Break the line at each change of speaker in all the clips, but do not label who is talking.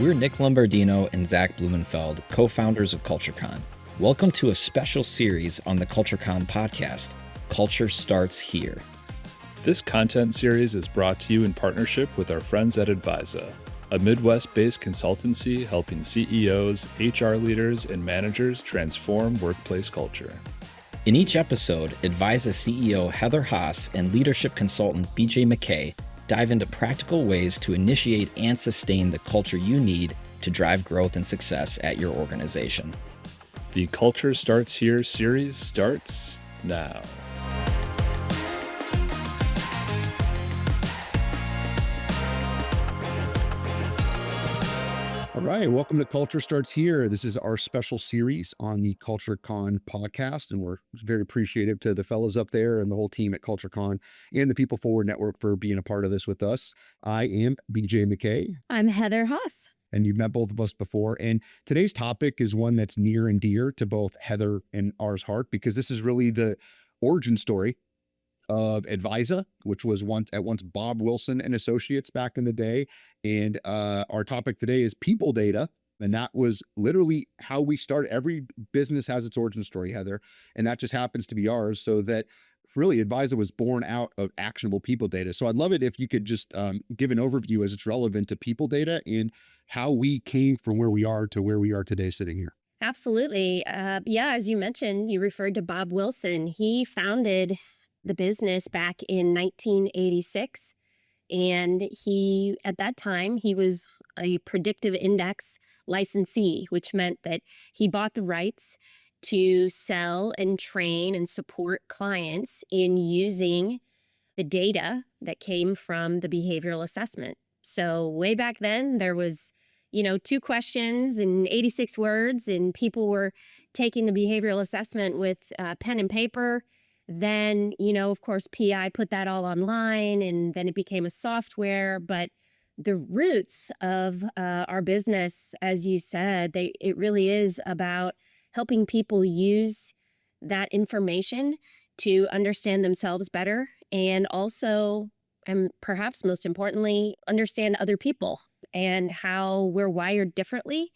We're Nick Lombardino and Zach Blumenfeld, co-founders of CultureCon. Welcome to a special series on the CultureCon podcast, Culture Starts Here.
This content series is brought to you in partnership with our friends at ADVISA, a Midwest-based consultancy helping CEOs, HR leaders, and managers transform workplace culture.
In each episode, ADVISA CEO Heather Haas and leadership consultant BJ McKay dive into practical ways to initiate and sustain the culture you need to drive growth and success at your organization.
The Culture Starts Here series starts now.
All right, welcome to Culture Starts Here. This is our special series on the CultureCon podcast, and we're very appreciative to the fellas up there and the whole team at CultureCon and the People Forward Network for being a part of this with us. I am BJ McKay.
I'm Heather Haas.
And you've met both of us before. And today's topic is one that's near and dear to both Heather and ours heart, because this is really the origin story of ADVISA, which was once Bob Wilson and Associates back in the day. And our topic today is people data. And that was literally how we started. Every business has its origin story, Heather. And that just happens to be ours. So that really ADVISA was born out of actionable people data. So I'd love it if you could just give an overview as it's relevant to people data and how we came from where we are to where we are today sitting here.
Absolutely. As you mentioned, you referred to Bob Wilson. He founded the business back in 1986. And at that time, he was a predictive index licensee, which meant that he bought the rights to sell and train and support clients in using the data that came from the behavioral assessment. So way back then, there was, 2 questions and 86 words, and people were taking the behavioral assessment with pen and paper. Then, of course, PI put that all online, and then it became a software. But the roots of our business, as you said, it really is about helping people use that information to understand themselves better, and also, and perhaps most importantly, understand other people and how we're wired differently.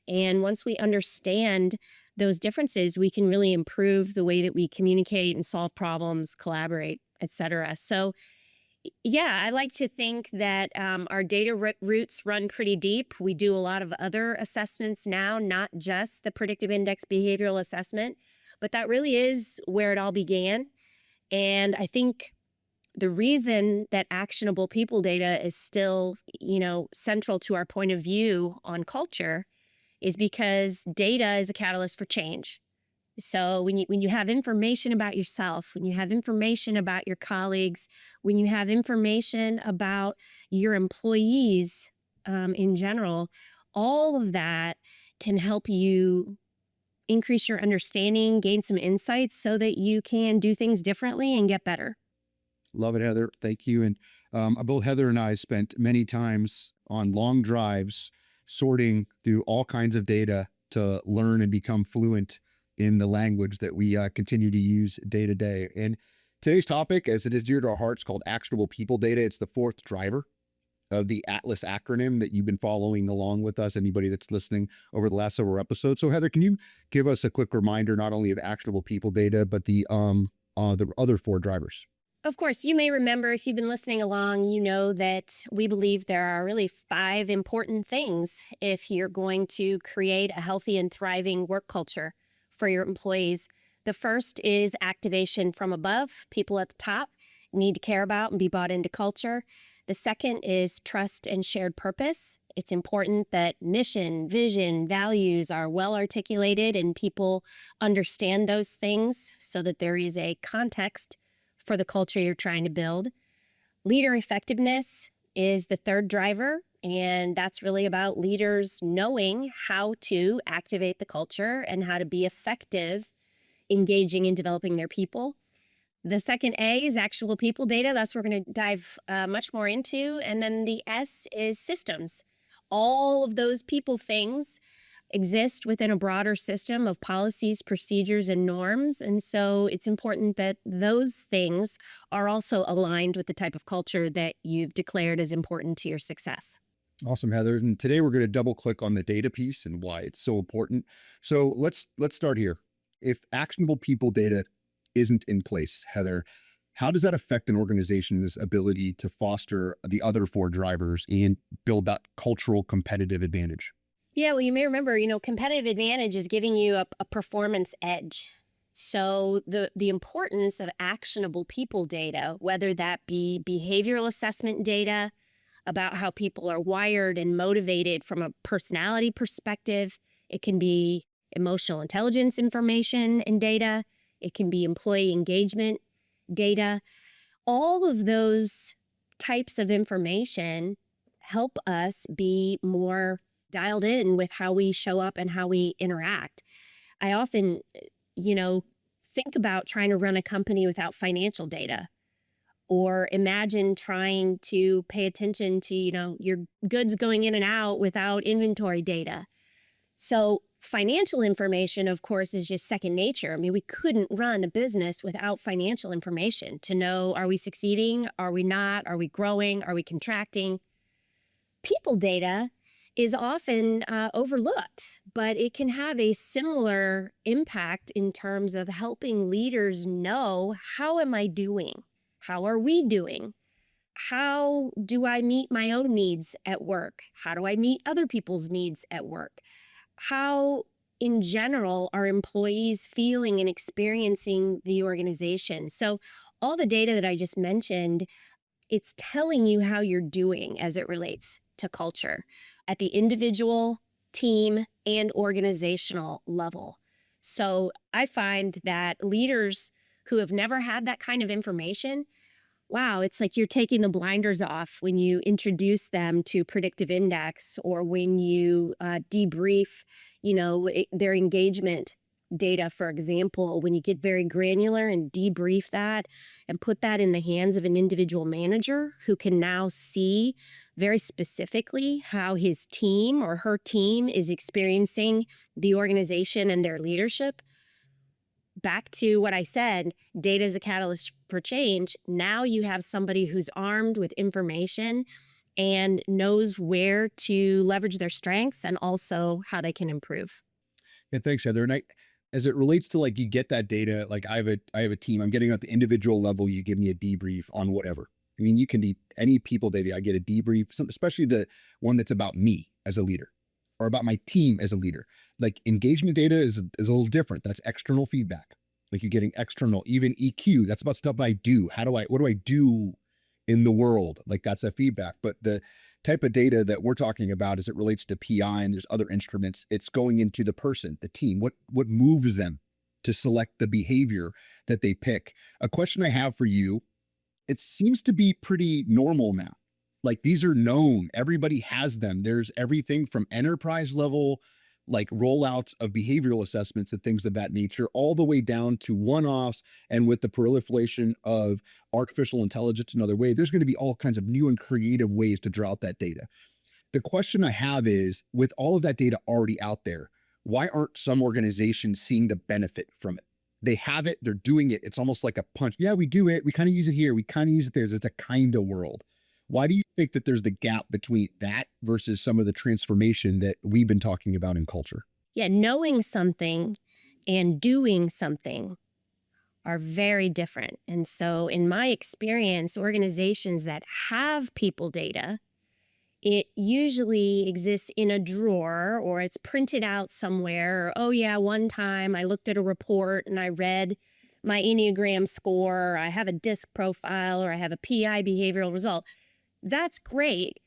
And once we understand those differences, we can really improve the way that we communicate and solve problems, collaborate, etc. So, I like to think that our data roots run pretty deep. We do a lot of other assessments now, not just the predictive index behavioral assessment, but that really is where it all began. And I think the reason that actionable people data is still, central to our point of view on culture is because data is a catalyst for change. So when you have information about yourself, when you have information about your colleagues, when you have information about your employees in general, all of that can help you increase your understanding, gain some insights so that you can do things differently and get better.
Love it, Heather. Thank you. And both Heather and I spent many times on long drives sorting through all kinds of data to learn and become fluent in the language that we continue to use day to day. And today's topic, as it is dear to our hearts, called Actionable People Data. It's the fourth driver of the ATLAS acronym that you've been following along with us, anybody that's listening over the last several episodes. So Heather, can you give us a quick reminder, not only of actionable people data, but the other 4 drivers?
Of course, you may remember, if you've been listening along, you know that we believe there are really 5 important things if you're going to create a healthy and thriving work culture for your employees. The first is activation from above. People at the top need to care about and be bought into culture. The second is trust and shared purpose. It's important that mission, vision, values are well articulated and people understand those things so that there is a context for the culture you're trying to build. Leader effectiveness is the third driver, and that's really about leaders knowing how to activate the culture and how to be effective engaging and developing their people. The second A is actionable people data. That's what we're going to dive much more into. And then the S is systems. All of those people things exist within a broader system of policies, procedures, and norms. And so it's important that those things are also aligned with the type of culture that you've declared as important to your success.
Awesome, Heather. And today we're going to double click on the data piece and why it's so important. So let's start here. If actionable people data isn't in place, Heather, how does that affect an organization's ability to foster the other four drivers and build that cultural competitive advantage?
Yeah, well, you may remember, competitive advantage is giving you a performance edge. So the importance of actionable people data, whether that be behavioral assessment data about how people are wired and motivated from a personality perspective, it can be emotional intelligence information and data, it can be employee engagement data. All of those types of information help us be more dialed in with how we show up and how we interact. I often, you know, think about trying to run a company without financial data, or imagine trying to pay attention to, your goods going in and out without inventory data. So financial information, of course, is just second nature. I mean, we couldn't run a business without financial information to know, are we succeeding? Are we not? Are we growing? Are we contracting? People data is often overlooked, but it can have a similar impact in terms of helping leaders know, how am I doing? How are we doing? How do I meet my own needs at work? How do I meet other people's needs at work? How, in general, are employees feeling and experiencing the organization? So all the data that I just mentioned, it's telling you how you're doing as it relates to culture at the individual, team, and organizational level. So I find that leaders who have never had that kind of information, wow, it's like you're taking the blinders off when you introduce them to predictive index, or when you debrief, their engagement data, for example. When you get very granular and debrief that and put that in the hands of an individual manager who can now see very specifically how his team or her team is experiencing the organization and their leadership. Back to what I said, data is a catalyst for change. Now you have somebody who's armed with information and knows where to leverage their strengths and also how they can improve.
Yeah, thanks, Heather. And as it relates to like, you get that data, like I have a team, I'm getting at the individual level, you give me a debrief on whatever. I mean, you can be any people data, I get a debrief, especially the one that's about me as a leader or about my team as a leader. Like engagement data is a little different. That's external feedback. Like you're getting external, even EQ, that's about stuff I do. What do I do in the world? Like that's a feedback. But the type of data that we're talking about as it relates to PI and there's other instruments, it's going into the person, the team, what moves them to select the behavior that they pick. A question I have for you, it seems to be pretty normal now. Like these are known, everybody has them. There's everything from enterprise level, like rollouts of behavioral assessments and things of that nature, all the way down to one-offs. And with the proliferation of artificial intelligence and other ways, there's going to be all kinds of new and creative ways to draw out that data. The question I have is, with all of that data already out there, why aren't some organizations seeing the benefit from it? They have it, they're doing it. It's almost like a punch. Yeah, we do it. We kind of use it here. We kind of use it there. It's a kind of world. Why do you think that there's the gap between that versus some of the transformation that we've been talking about in culture?
Yeah, knowing something and doing something are very different. And so in my experience, organizations that have people data, it usually exists in a drawer or it's printed out somewhere. Or, oh yeah, one time I looked at a report and I read my Enneagram score, or I have a DISC profile, or I have a PI behavioral result. That's great.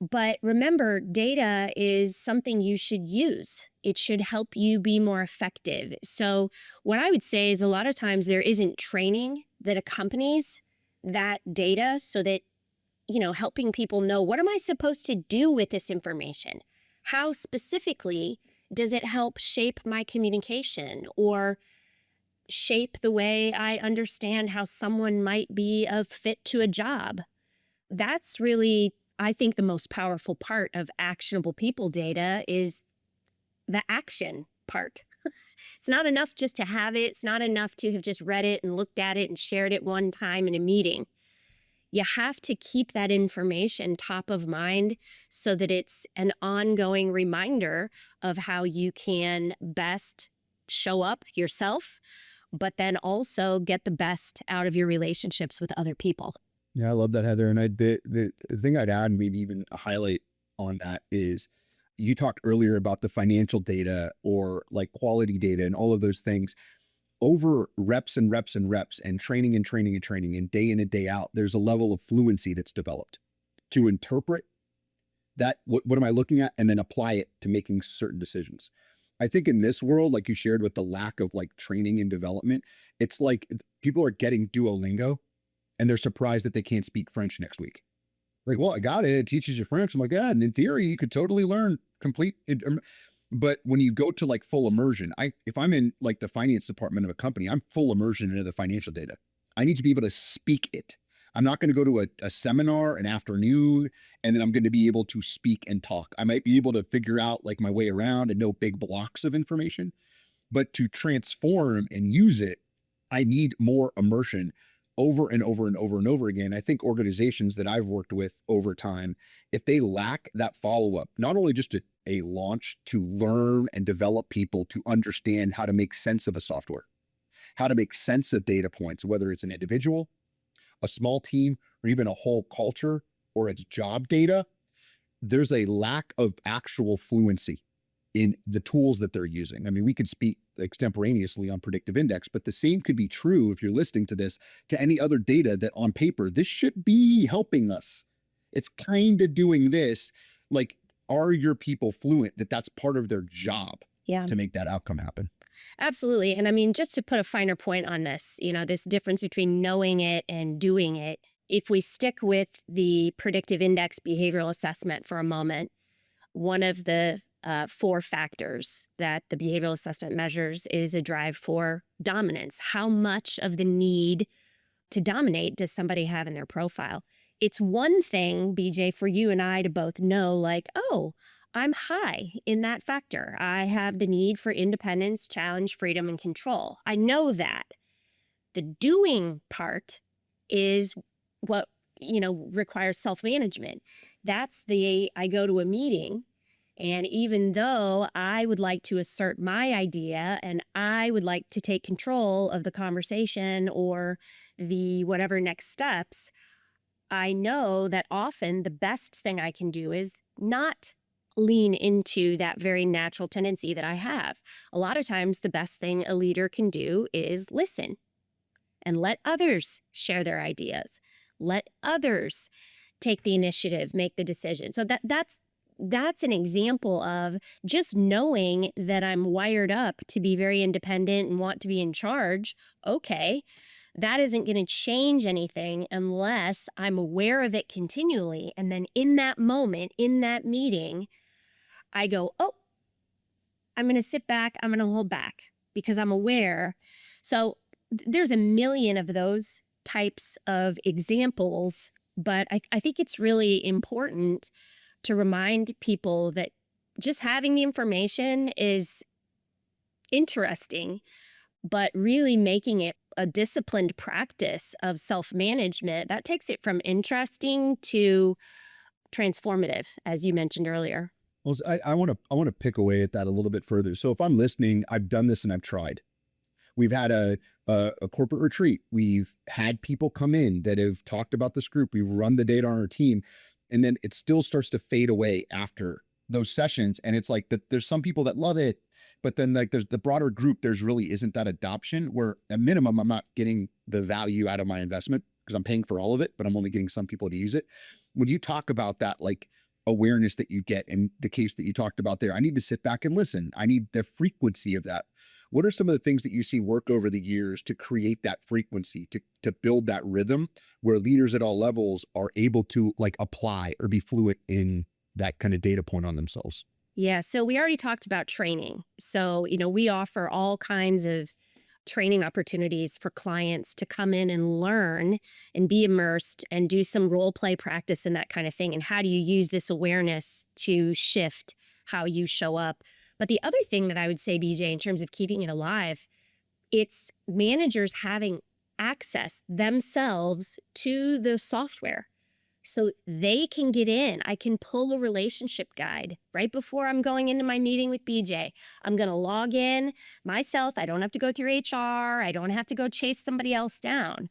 But remember, data is something you should use. It should help you be more effective. So what I would say is a lot of times there isn't training that accompanies that data, so that, helping people know, what am I supposed to do with this information? How specifically does it help shape my communication or shape the way I understand how someone might be a fit to a job? That's really, I think, the most powerful part of actionable people data is the action part. It's not enough just to have it. It's not enough to have just read it and looked at it and shared it one time in a meeting. you have to keep that information top of mind so that it's an ongoing reminder of how you can best show up yourself, but then also get the best out of your relationships with other people.
Yeah, I love that, Heather. And the thing I'd add, maybe even a highlight on that, is you talked earlier about the financial data or like quality data and all of those things. Over reps and reps and reps and training and training and training and day in and day out, there's a level of fluency that's developed to interpret that. What am I looking at? And then apply it to making certain decisions. I think in this world, like you shared with the lack of like training and development, it's like people are getting Duolingo and they're surprised that they can't speak French next week. Like, well, I got it. It teaches you French. I'm like, yeah, and in theory, you could totally learn complete. But when you go to like full immersion, if I'm in like the finance department of a company, I'm full immersion into the financial data. I need to be able to speak it. I'm not going to go to a seminar, an afternoon, and then I'm going to be able to speak and talk. I might be able to figure out like my way around and know big blocks of information, but to transform and use it, I need more immersion over and over and over and over again. I think organizations that I've worked with over time, if they lack that follow-up, not only just a launch to learn and develop people to understand how to make sense of a software, how to make sense of data points, whether it's an individual, a small team, or even a whole culture, or it's job data, there's a lack of actual fluency in the tools that they're using. I mean, we could speak extemporaneously on predictive index, but the same could be true if you're listening to this to any other data that on paper, this should be helping us. It's kind of doing this. Like, are your people fluent that that's part of their job to make that outcome happen?
Absolutely. And I mean, just to put a finer point on this, this difference between knowing it and doing it, if we stick with the predictive index behavioral assessment for a moment, one of the 4 factors that the behavioral assessment measures is a drive for dominance. How much of the need to dominate does somebody have in their profile? It's one thing, BJ, for you and I to both know, like, oh, I'm high in that factor. I have the need for independence, challenge, freedom, and control. I know that. The doing part is what, requires self-management. That's I go to a meeting, and even though I would like to assert my idea and I would like to take control of the conversation or the whatever next steps, I know that often the best thing I can do is not lean into that very natural tendency that I have. A lot of times the best thing a leader can do is listen and let others share their ideas. Let others take the initiative, make the decision. So that's an example of just knowing that I'm wired up to be very independent and want to be in charge. Okay, that isn't going to change anything unless I'm aware of it continually. And then in that moment, in that meeting, I go, oh, I'm going to sit back. I'm going to hold back because I'm aware. So there's a million of those types of examples, but I think it's really important to remind people that just having the information is interesting, but really making it a disciplined practice of self-management, that takes it from interesting to transformative, as you mentioned earlier.
Well, I want to pick away at that a little bit further. So if I'm listening, I've done this and I've tried. We've had a corporate retreat. We've had people come in that have talked about this group. We've run the data on our team, and then it still starts to fade away after those sessions. And it's like there's some people that love it, but then like there's the broader group, there's really isn't that adoption where at minimum, I'm not getting the value out of my investment because I'm paying for all of it, but I'm only getting some people to use it. When you talk about that, like awareness that you get in the case that you talked about there, I need to sit back and listen. I need the frequency of that. What are some of the things that you see work over the years to create that frequency, to build that rhythm where leaders at all levels are able to like apply or be fluent in that kind of data point on themselves?
Yeah, so we already talked about training. So, we offer all kinds of training opportunities for clients to come in and learn and be immersed and do some role play practice and that kind of thing. And how do you use this awareness to shift how you show up? But the other thing that I would say, BJ, in terms of keeping it alive, it's managers having access themselves to the software so they can get in. I can pull a relationship guide right before I'm going into my meeting with BJ. I'm going to log in myself. I don't have to go through HR. I don't have to go chase somebody else down.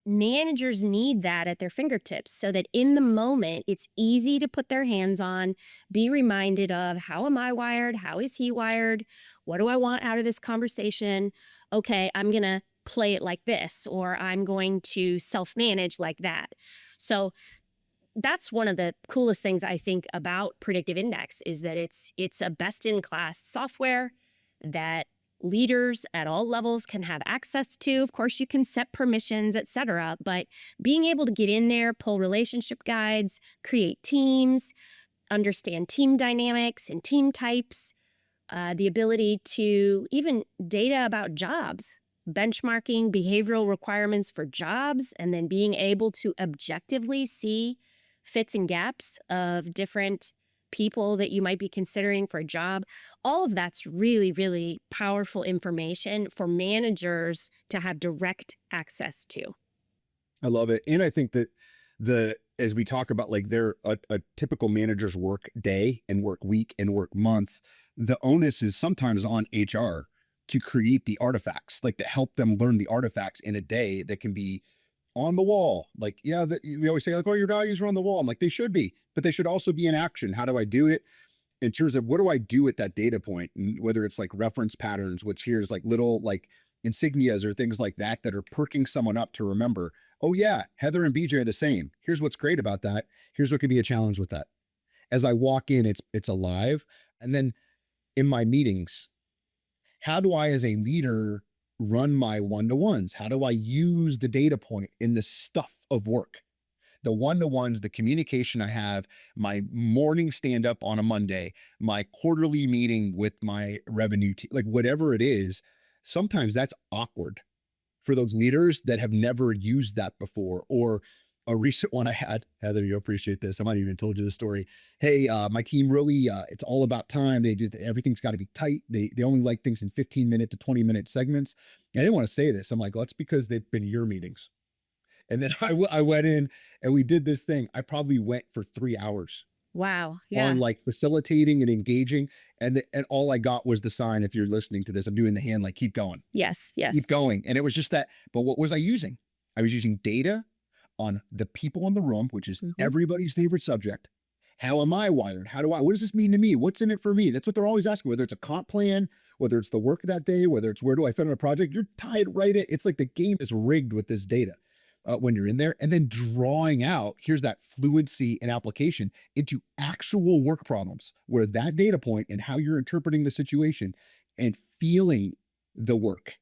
Managers need that at their fingertips so that in the moment, it's easy to put their hands on, be reminded of how am I wired? How is he wired? What do I want out of this conversation? Okay, I'm going to play it like this, or I'm going to self-manage like that. So that's one of the coolest things I think about Predictive Index is that it's a best-in-class software that leaders at all levels can have access to. Of course, you can set permissions, et cetera, but being able to get in there, pull relationship guides, create teams, understand team dynamics and team types, the ability to even data about jobs, benchmarking behavioral requirements for jobs, and then being able to objectively see fits and gaps of different people that you might be considering for a job. All of that's really, really powerful information for managers to have direct access to.
I love it. And I think that as we talk about like a typical manager's work day and work week and work month, the onus is sometimes on HR to create the artifacts, like to help them learn the artifacts in a day that can be on the wall. Like, yeah, we always say like, oh, your values are on the wall. I'm like, they should be, but they should also be in action. How do I do it? In terms of what do I do at that data point? And whether it's like reference patterns, which here's like little like insignias or things like that that are perking someone up to remember, oh yeah, Heather and BJ are the same. Here's what's great about that. Here's what could be a challenge with that. As I walk in, it's alive. And then in my meetings, how do I as a leader run my one-to-ones? How do I use the data point in the stuff of work? The one-to-ones, the communication I have, my morning stand-up on a Monday, my quarterly meeting with my revenue team, like whatever it is, sometimes that's awkward for those leaders that have never used that before. Or a recent one I had, Heather, you'll appreciate this. I might even told you the story. Hey, my team really, it's all about time. Everything's got to be tight. They only like things in 15-minute to 20-minute segments. And I didn't want to say this. I'm like, well, that's because they've been your meetings. And then I went in and we did this thing. I probably went for 3 hours.
Wow. Yeah.
On like facilitating and engaging. And all I got was the sign, if you're listening to this, I'm doing the hand, like, keep going.
Yes. Yes.
Keep going. And it was just that. But what was I using? I was using data on the people in the room, which is everybody's favorite subject. How am I wired? What does this mean to me? What's in it for me? That's what they're always asking, whether it's a comp plan, whether it's the work of that day, whether it's where do I fit on a project, you're tied right in. It's like the game is rigged with this data. When you're in there, and then drawing out, here's that fluency and application into actual work problems where that data point and how you're interpreting the situation and feeling the work.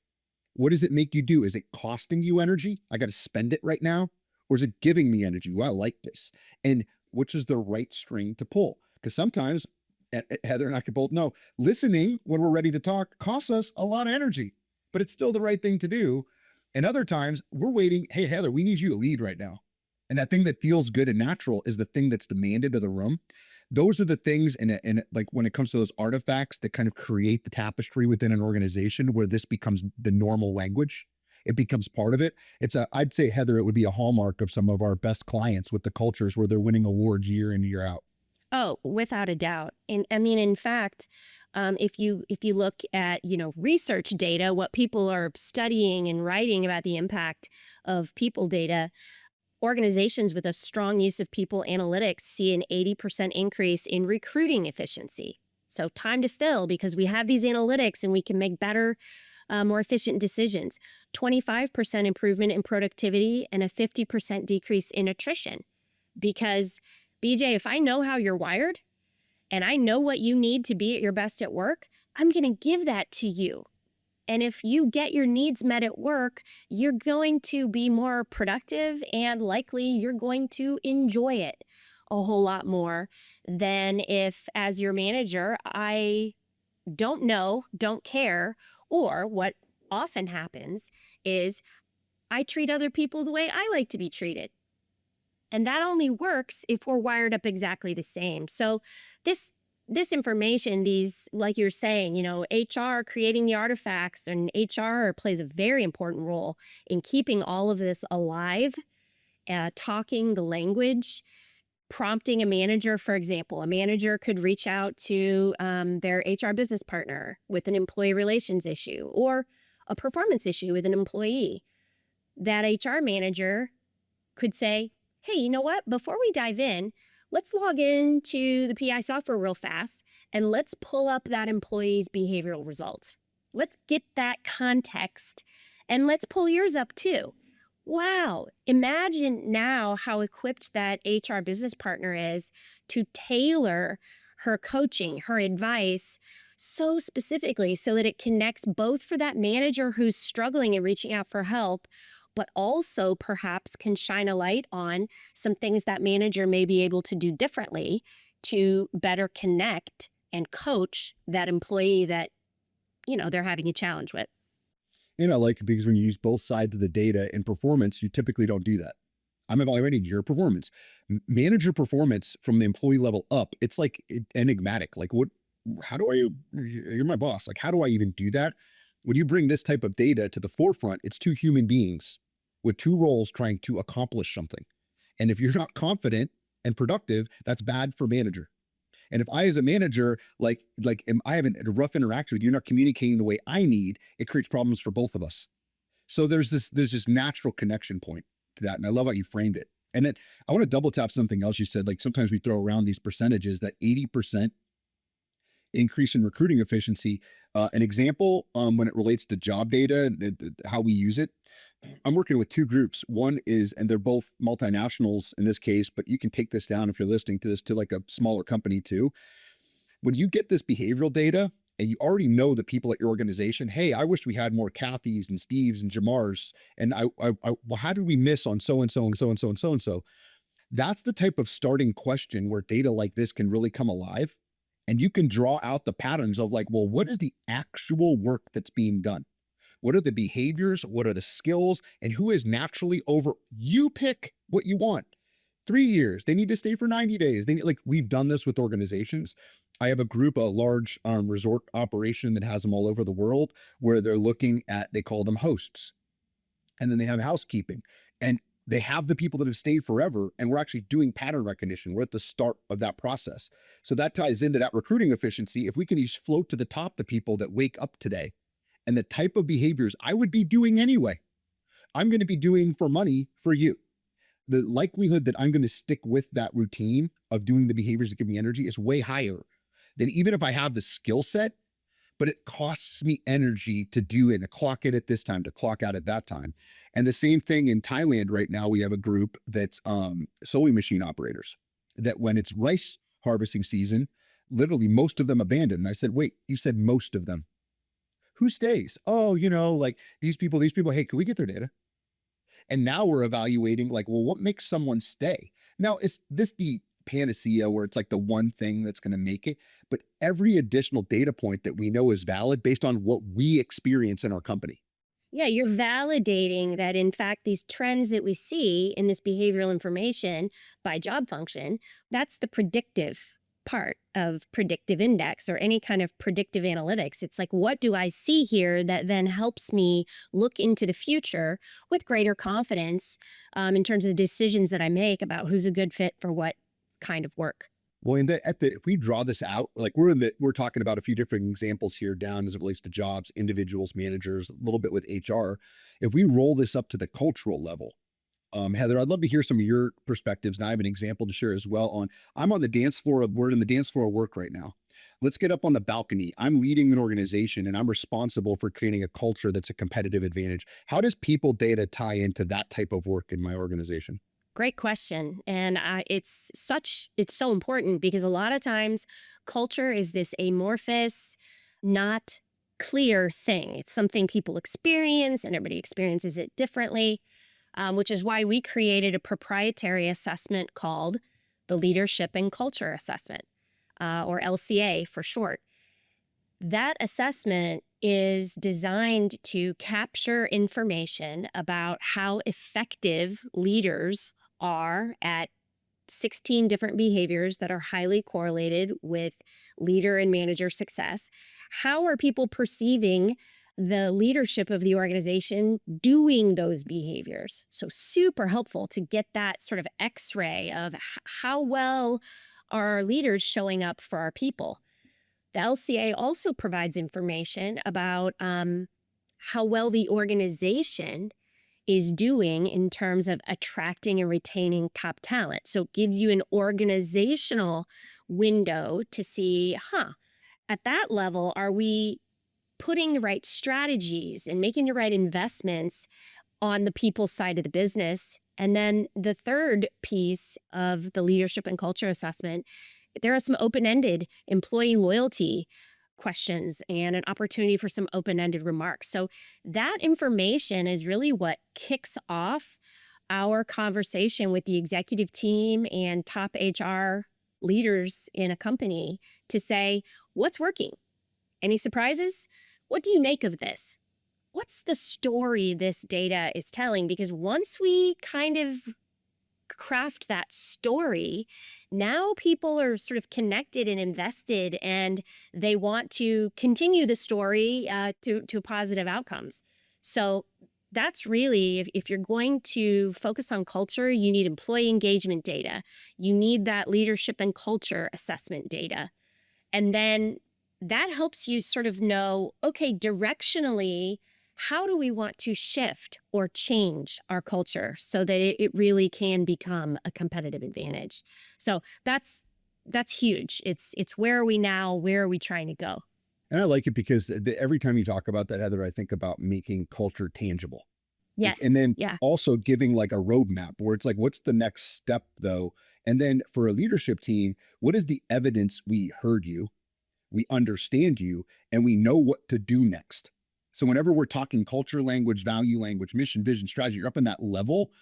What does it make you do? Is it costing you energy? I got to spend it right now. Or is it giving me energy? Well, I like this. And which is the right string to pull? Because sometimes, Heather and I could both know, listening when we're ready to talk costs us a lot of energy, but it's still the right thing to do. And other times we're waiting. Hey, Heather, we need you to lead right now. And that thing that feels good and natural is the thing that's demanded of the room. Those are the things, and like when it comes to those artifacts that kind of create the tapestry within an organization where this becomes the normal language. It becomes part of it. I'd say, Heather, it would be a hallmark of some of our best clients with the cultures where they're winning awards year in, year out.
Oh, without a doubt. And I mean, in fact, if you look at, research data, what people are studying and writing about the impact of people data, organizations with a strong use of people analytics see an 80% increase in recruiting efficiency. So time to fill, because we have these analytics and we can make better, more efficient decisions. 25% improvement in productivity and a 50% decrease in attrition. Because, BJ, if I know how you're wired and I know what you need to be at your best at work, I'm going to give that to you. And if you get your needs met at work, you're going to be more productive and likely you're going to enjoy it a whole lot more than if, as your manager, I don't know, don't care, or what often happens is I treat other people the way I like to be treated. And that only works if we're wired up exactly the same. So this this information, these, like you're saying, HR creating the artifacts, and HR plays a very important role in keeping all of this alive, talking the language, prompting a manager. For example, a manager could reach out to their HR business partner with an employee relations issue or a performance issue with an employee. That HR manager could say, hey, you know what? Before we dive in, let's log into the PI software real fast and let's pull up that employee's behavioral results. Let's get that context and let's pull yours up too. Wow. Imagine now how equipped that HR business partner is to tailor her coaching, her advice so specifically so that it connects both for that manager who's struggling and reaching out for help, but also perhaps can shine a light on some things that manager may be able to do differently to better connect and coach that employee that, they're having a challenge with.
And I like it because when you use both sides of the data in performance, you typically don't do that. I'm evaluating your performance. Manager performance from the employee level up, it's like enigmatic. Like you're my boss. Like, how do I even do that? When you bring this type of data to the forefront, it's two human beings with two roles trying to accomplish something. And if you're not confident and productive, that's bad for manager. And if I, as a manager, I have a rough interaction with you, you're not communicating the way I need, it creates problems for both of us. So there's this natural connection point to that. And I love how you framed it. And then I want to double tap something else you said. Like sometimes we throw around these percentages, that 80% increase in recruiting efficiency. An example when it relates to job data, how we use it. I'm working with two groups. One is, and they're both multinationals in this case, but you can take this down if you're listening to this to like a smaller company too. When you get this behavioral data and you already know the people at your organization, hey, I wish we had more Kathys and Steves and Jamars. And well, how did we miss on so-and-so and so-and-so and so-and-so? That's the type of starting question where data like this can really come alive. And you can draw out the patterns of like, well, what is the actual work that's being done? What are the behaviors? What are the skills? And who is naturally over? You pick what you want. 3 years. They need to stay for 90 days. We've done this with organizations. I have a group, a large resort operation that has them all over the world, where they're looking at, they call them hosts. And then they have housekeeping. And they have the people that have stayed forever, and we're actually doing pattern recognition. We're at the start of that process. So that ties into that recruiting efficiency. If we can just float to the top the people that wake up today and the type of behaviors I would be doing anyway, I'm going to be doing for money for you. The likelihood that I'm going to stick with that routine of doing the behaviors that give me energy is way higher than even if I have the skill set, but it costs me energy to do it, to clock it at this time, to clock out at that time. And the same thing in Thailand right now, we have a group that's sewing machine operators that when it's rice harvesting season, literally most of them abandon. And I said, wait, you said most of them. Who stays? Oh, like these people, hey, can we get their data? And now we're evaluating like, well, what makes someone stay? Now, is this the panacea where it's like the one thing that's going to make it? But every additional data point that we know is valid based on what we experience in our company.
Yeah, you're validating that, in fact, these trends that we see in this behavioral information by job function, that's the predictive part of predictive index or any kind of predictive analytics. It's like, what do I see here that then helps me look into the future with greater confidence in terms of the decisions that I make about who's a good fit for what kind of work?
Well, if we draw this out, like we're talking about a few different examples here down as it relates to jobs, individuals, managers, a little bit with HR. If we roll this up to the cultural level, Heather, I'd love to hear some of your perspectives. And I have an example to share as well I'm on the dance floor we're in the dance floor of work right now. Let's get up on the balcony. I'm leading an organization and I'm responsible for creating a culture that's a competitive advantage. How does people data tie into that type of work in my organization?
Great question. And it's so important because a lot of times culture is this amorphous, not clear thing. It's something people experience and everybody experiences it differently, which is why we created a proprietary assessment called the Leadership and Culture Assessment, or LCA for short. That assessment is designed to capture information about how effective leaders are at 16 different behaviors that are highly correlated with leader and manager success. How are people perceiving the leadership of the organization doing those behaviors? So super helpful to get that sort of x-ray of how well are our leaders showing up for our people. The LCA also provides information about how well the organization is doing in terms of attracting and retaining top talent. So it gives you an organizational window to see, at that level, are we putting the right strategies and making the right investments on the people side of the business? And then the third piece of the leadership and culture assessment, there are some open-ended employee loyalty questions and an opportunity for some open-ended remarks. So that information is really what kicks off our conversation with the executive team and top HR leaders in a company to say, what's working? Any surprises? What do you make of this? What's the story this data is telling? Because once we kind of craft that story, now people are sort of connected and invested, and they want to continue the story to positive outcomes. So that's really, if you're going to focus on culture, you need employee engagement data. You need that leadership and culture assessment data. And then that helps you sort of know, okay, directionally, how do we want to shift or change our culture so that it really can become a competitive advantage? So that's huge. It's where are we now? Where are we trying to go?
And I like it because every time you talk about that, Heather, I think about making culture tangible.
Yes.
And then
yeah.
also giving like a roadmap where it's like, what's the next step though? And then for a leadership team, what is the evidence we heard you, we understand you, and we know what to do next? So whenever we're talking culture, language, value language, mission, vision, strategy, you're up in that level,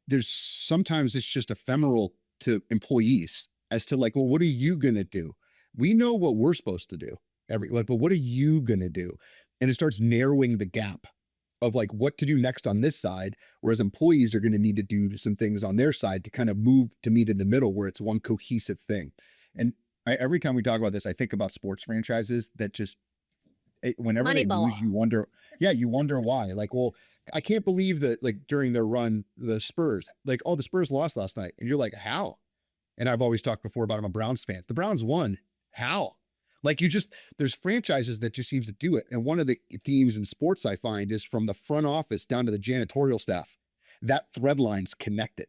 there's sometimes it's just ephemeral to employees as to like, well, what are you going to do? We know what we're supposed to do but what are you going to do? And it starts narrowing the gap of like what to do next on this side, whereas employees are going to need to do some things on their side to kind of move to meet in the middle where it's one cohesive thing. And every time we talk about this, I think about sports franchises that just, whenever
Moneyball.
they lose, you wonder why. Like, well, I can't believe that like during their run, the Spurs, like, oh, the Spurs lost last night. And you're like, how? And I've always talked before about I'm a Browns fan. The Browns won. How? Like there's franchises that just seems to do it. And one of the themes in sports I find is from the front office down to the janitorial staff, that thread line's connected.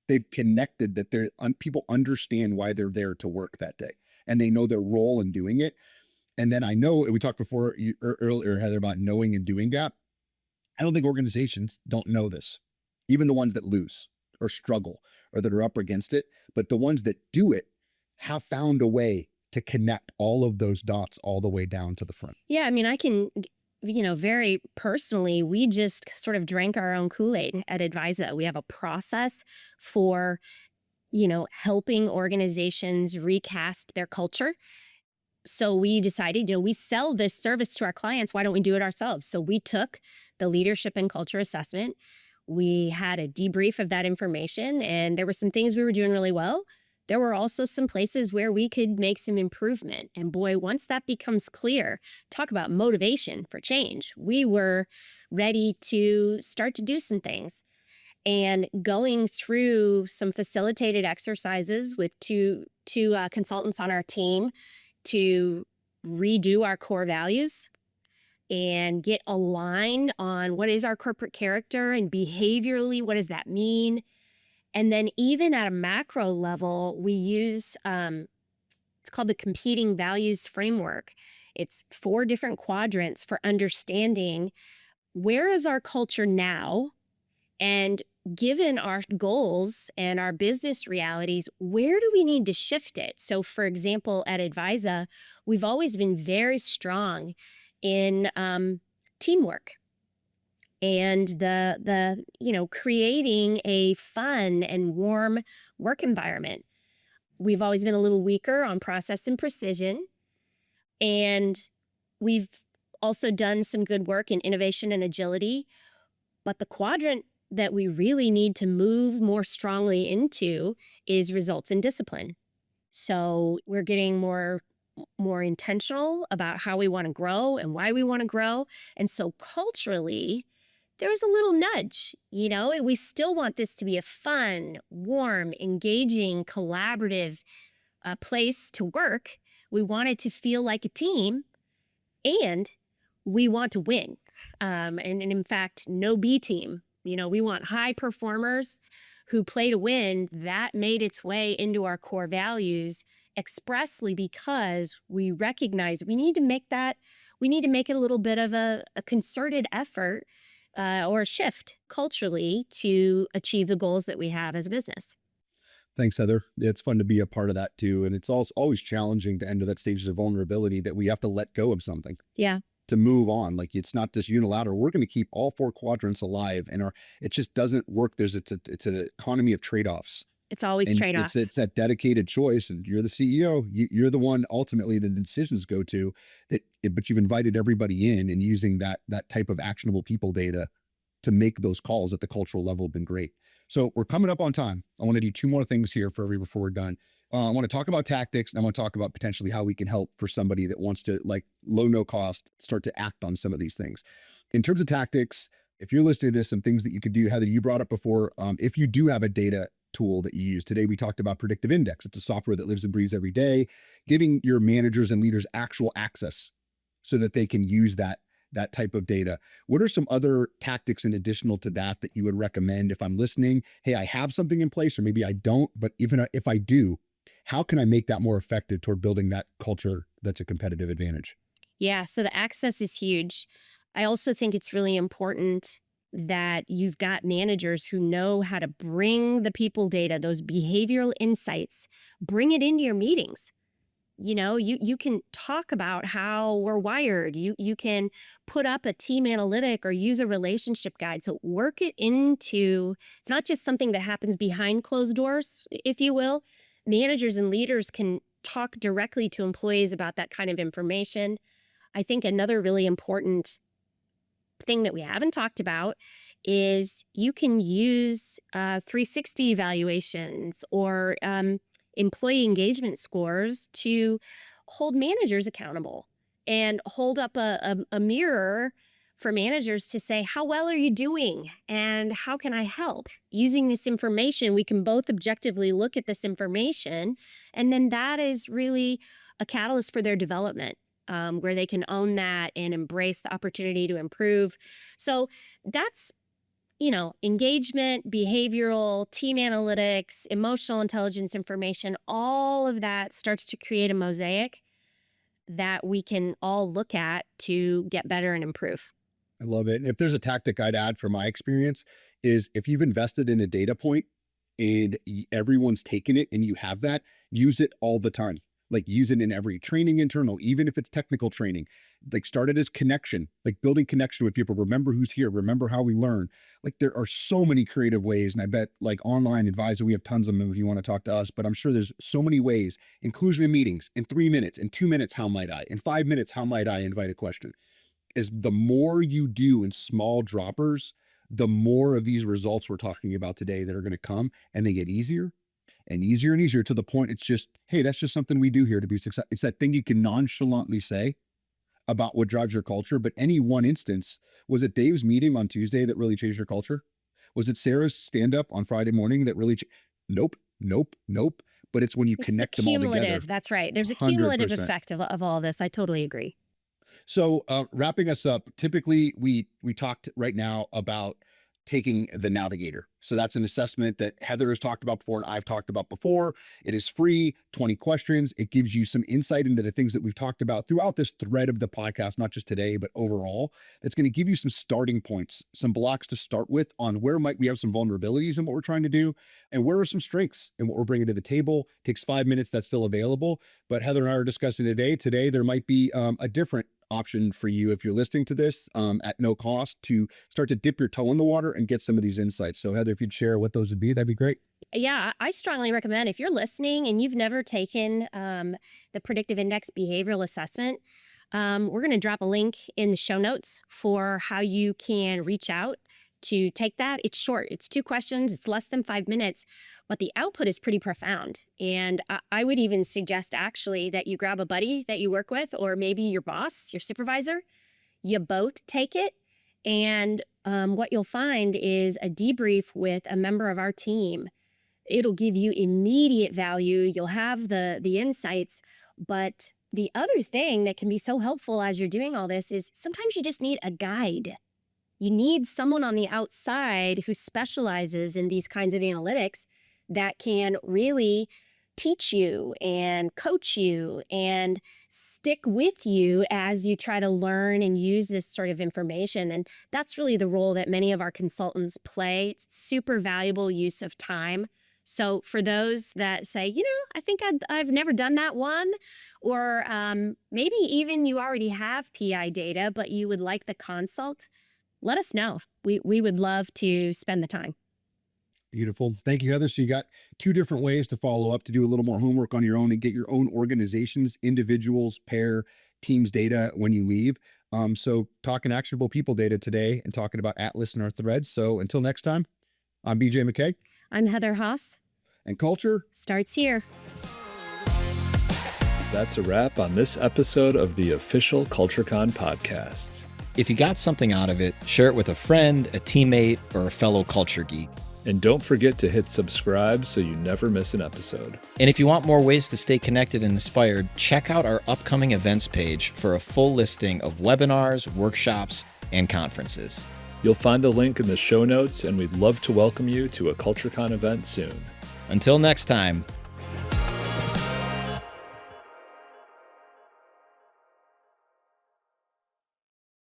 They've connected that people understand why they're there to work that day. And they know their role in doing it. And then I know, we talked before earlier, Heather, about knowing and doing gap. I don't think organizations don't know this, even the ones that lose or struggle or that are up against it. But the ones that do it have found a way to connect all of those dots all the way down to the front.
Yeah, I mean, I can, very personally, we just sort of drank our own Kool-Aid at ADVISA. We have a process for, helping organizations recast their culture. So we decided, we sell this service to our clients. Why don't we do it ourselves? So we took the leadership and culture assessment. We had a debrief of that information, and there were some things we were doing really well. There were also some places where we could make some improvement. And boy, once that becomes clear, talk about motivation for change. We were ready to start to do some things. And going through some facilitated exercises with two consultants on our team to redo our core values and get aligned on what is our corporate character and behaviorally, what does that mean? And then even at a macro level, we use, it's called the competing values framework. It's 4 different quadrants for understanding where is our culture now, and given our goals and our business realities, where do we need to shift it? So for example, at ADVISA, we've always been very strong in teamwork and the creating a fun and warm work environment. We've always been a little weaker on process and precision. And we've also done some good work in innovation and agility. But the quadrant that we really need to move more strongly into is results and discipline. So we're getting more intentional about how we want to grow and why we want to grow. And so culturally, there's a little nudge, we still want this to be a fun, warm, engaging, collaborative place to work. We want it to feel like a team, and we want to win. And in fact, no B team. We want high performers who play to win. That made its way into our core values expressly because we recognize we need to make it a little bit of a concerted effort or a shift culturally to achieve the goals that we have as a business.
Thanks, Heather. It's fun to be a part of that too. And it's also always challenging to enter that stages of vulnerability that we have to let go of something.
Yeah.
To move on. Like, it's not just unilateral. We're going to keep all 4 quadrants alive, and it just doesn't work. It's an economy of trade-offs.
It's always trade-offs.
It's that dedicated choice, and you're the CEO. You're the one ultimately the decisions go to. But you've invited everybody in, and using that type of actionable people data to make those calls at the cultural level have been great. So we're coming up on time. I want to do 2 more things here before we're done. I want to talk about tactics, and I want to talk about potentially how we can help for somebody that wants to, like, low, no cost, start to act on some of these things. In terms of tactics, if you're listening to this, some things that you could do, Heather, you brought up before, if you do have a data tool that you use. Today, we talked about Predictive Index. It's a software that lives and breathes every day, giving your managers and leaders actual access so that they can use that type of data. What are some other tactics in additional to that you would recommend if I'm listening? Hey, I have something in place, or maybe I don't, but even if I do, how can I make that more effective toward building that culture that's a competitive advantage?
Yeah, so the access is huge. I also think it's really important that you've got managers who know how to bring the people data, those behavioral insights, bring it into your meetings. You can talk about how we're wired. You can put up a team analytic or use a relationship guide. So work it into, it's not just something that happens behind closed doors, if you will. Managers and leaders can talk directly to employees about that kind of information. I think another really important thing that we haven't talked about is you can use 360 evaluations or employee engagement scores to hold managers accountable and hold up a mirror for managers to say, how well are you doing and how can I help? Using this information, we can both objectively look at this information, and then that is really a catalyst for their development, where they can own that and embrace the opportunity to improve. So that's engagement, behavioral, team analytics, emotional intelligence information, all of that starts to create a mosaic that we can all look at to get better and improve.
I love it. And if there's a tactic I'd add from my experience is if you've invested in a data point and everyone's taken it and you have that, use it all the time. Like, use it in every training internal, even if it's technical training. Like, start it as connection, like building connection with people. Remember who's here. Remember how we learn. Like, there are so many creative ways. And I bet, like, online advisor, we have tons of them if you want to talk to us, but I'm sure there's so many ways. Inclusion in meetings in 3 minutes, in 2 minutes, how might I? In 5 minutes, how might I invite a question? Is the more you do in small droppers, the more of these results we're talking about today that are going to come, and they get easier and easier and easier to the point it's just, hey, that's just something we do here to be successful. It's that thing you can nonchalantly say about what drives your culture. But any one instance, was it Dave's meeting on Tuesday that really changed your culture? Was it Sarah's stand-up on Friday morning that really Nope. But it's when you connect them all together.
That's right. There's a cumulative
100%.
effect of all this. I totally agree.
So wrapping us up, typically we talked right now about taking the Navigator. So that's an assessment that Heather has talked about before and I've talked about before. It is free, 20 questions. It gives you some insight into the things that we've talked about throughout this thread of the podcast, not just today, but overall. That's going to give you some starting points, some blocks to start with on where might we have some vulnerabilities in what we're trying to do and where are some strengths in what we're bringing to the table. It takes 5 minutes. That's still available. But Heather and I are discussing today. Today, there might be a different option for you if you're listening to this at no cost to start to dip your toe in the water and get some of these insights. So Heather, if you'd share what those would be, that'd be great.
Yeah, I strongly recommend if you're listening and you've never taken the Predictive Index Behavioral Assessment, we're going to drop a link in the show notes for how you can reach out to take that. It's short. It's 2 questions. It's less than 5 minutes, but the output is pretty profound. And I would even suggest actually that you grab a buddy that you work with, or maybe your boss, your supervisor. You both take it. And what you'll find is a debrief with a member of our team. It'll give you immediate value. You'll have the insights. But the other thing that can be so helpful as you're doing all this is sometimes you just need a guide. You need someone on the outside who specializes in these kinds of analytics that can really teach you and coach you and stick with you as you try to learn and use this sort of information. And that's really the role that many of our consultants play. It's super valuable use of time. So for those that say, I think I've never done that one, or maybe even you already have PI data, but you would like the consult, let us know. We would love to spend the time.
Beautiful. Thank you, Heather. So you got 2 different ways to follow up, to do a little more homework on your own and get your own organizations, individuals, pair, teams data when you leave. So talking actionable people data today and talking about Atlas and our threads. So until next time, I'm BJ McKay.
I'm Heather Haas.
And culture
starts here.
That's a wrap on this episode of the official CultureCon podcast.
If you got something out of it, share it with a friend, a teammate, or a fellow culture geek.
And don't forget to hit subscribe so you never miss an episode.
And if you want more ways to stay connected and inspired, check out our upcoming events page for a full listing of webinars, workshops, and conferences.
You'll find the link in the show notes, and we'd love to welcome you to a CultureCon event soon.
Until next time,